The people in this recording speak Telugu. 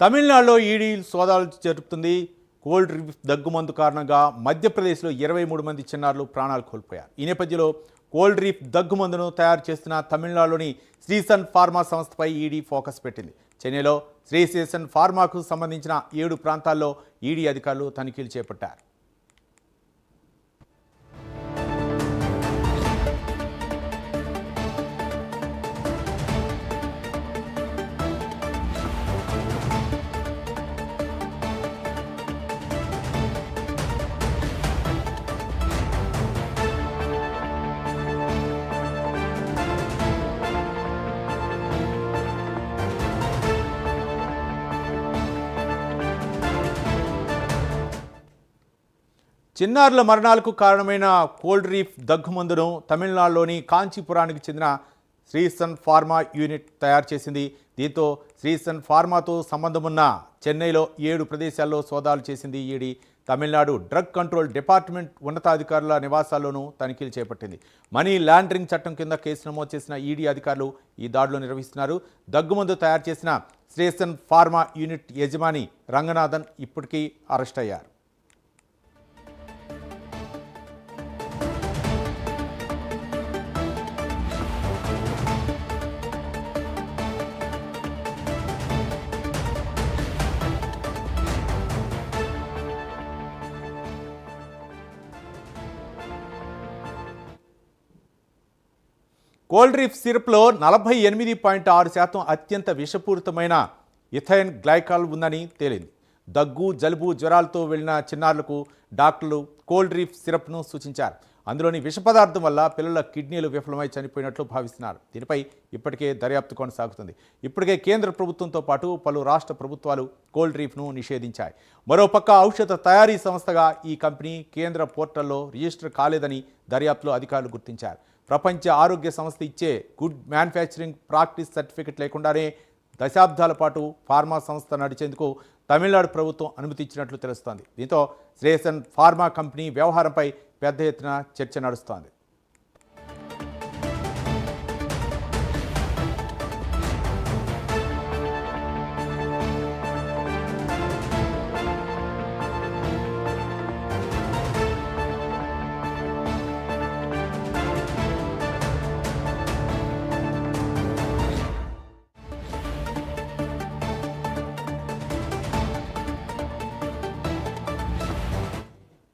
తమిళనాడులో ఈడీ సోదాలు జరుపుతుంది. కోల్డ్ రిలీఫ్ దగ్గుమందు కారణంగా మధ్యప్రదేశ్లో 23 మంది చిన్నారులు ప్రాణాలు కోల్పోయారు. ఈ నేపథ్యంలో కోల్డ్ రిలీఫ్ దగ్గుమందును తయారు చేస్తున్న తమిళనాడులోని శ్రీసన్ ఫార్మా సంస్థపై ఈడీ ఫోకస్ పెట్టింది. చెన్నైలో శ్రీసన్ ఫార్మాకు సంబంధించిన 7 ప్రాంతాల్లో ఈడీ అధికారులు తనిఖీలు చేపట్టారు. చిన్నారుల మరణాలకు కారణమైన కోల్డ్ రిలీఫ్ దగ్గుమందును తమిళనాడులోని కాంచీపురానికి చెందిన శ్రీసన్ ఫార్మా యూనిట్ తయారు చేసింది. దీంతో శ్రీసన్ ఫార్మాతో సంబంధమున్న చెన్నైలో 7 ప్రదేశాల్లో సోదాలు చేసింది ED. Tamil Nadu drug control department ఉన్నతాధికారుల నివాసాల్లోనూ తనిఖీలు చేపట్టింది. మనీ లాండరింగ్ చట్టం కింద కేసు నమోదు చేసిన ఈడీ అధికారులు ఈ దాడులు నిర్వహిస్తున్నారు. దగ్గుమందు తయారు చేసిన శ్రీసన్ ఫార్మా యూనిట్ యజమాని రంగనాథన్ ఇప్పటికీ అరెస్ట్ అయ్యారు. కోల్డ్ రిలీఫ్ సిరప్లో 48.6% అత్యంత విషపూరితమైన ఇథైన్ గ్లైకాల్ ఉందని తేలింది. దగ్గు, జలుబు, జ్వరాలతో వెళ్లిన చిన్నారులకు డాక్టర్లు కోల్డ్ రిలీఫ్ సిరప్ను సూచించారు. అందులోని విష పదార్థం వల్ల పిల్లల కిడ్నీలు విఫలమై చనిపోయినట్లు భావిస్తున్నారు. దీనిపై ఇప్పటికే దర్యాప్తు కొనసాగుతుంది. ఇప్పటికే కేంద్ర ప్రభుత్వంతో పాటు పలు రాష్ట్ర ప్రభుత్వాలు కోల్డ్ రిలీఫ్ను నిషేధించాయి. మరోపక్క ఔషధ తయారీ సంస్థగా ఈ కంపెనీ కేంద్ర పోర్టల్లో రిజిస్టర్ కాలేదని దర్యాప్తులో అధికారులు గుర్తించారు. ప్రపంచ ఆరోగ్య సంస్థ ఇచ్చే గుడ్ మ్యానుఫ్యాక్చరింగ్ ప్రాక్టీస్ సర్టిఫికెట్ లేకుండానే దశాబ్దాల పాటు ఫార్మా సంస్థ నడిచేందుకు తమిళనాడు ప్రభుత్వం అనుమతి ఇచ్చినట్లు తెలుస్తోంది. దీంతో శ్రీసన్ ఫార్మా కంపెనీ వ్యవహారంపై పెద్ద ఎత్తున చర్చ నడుస్తోంది.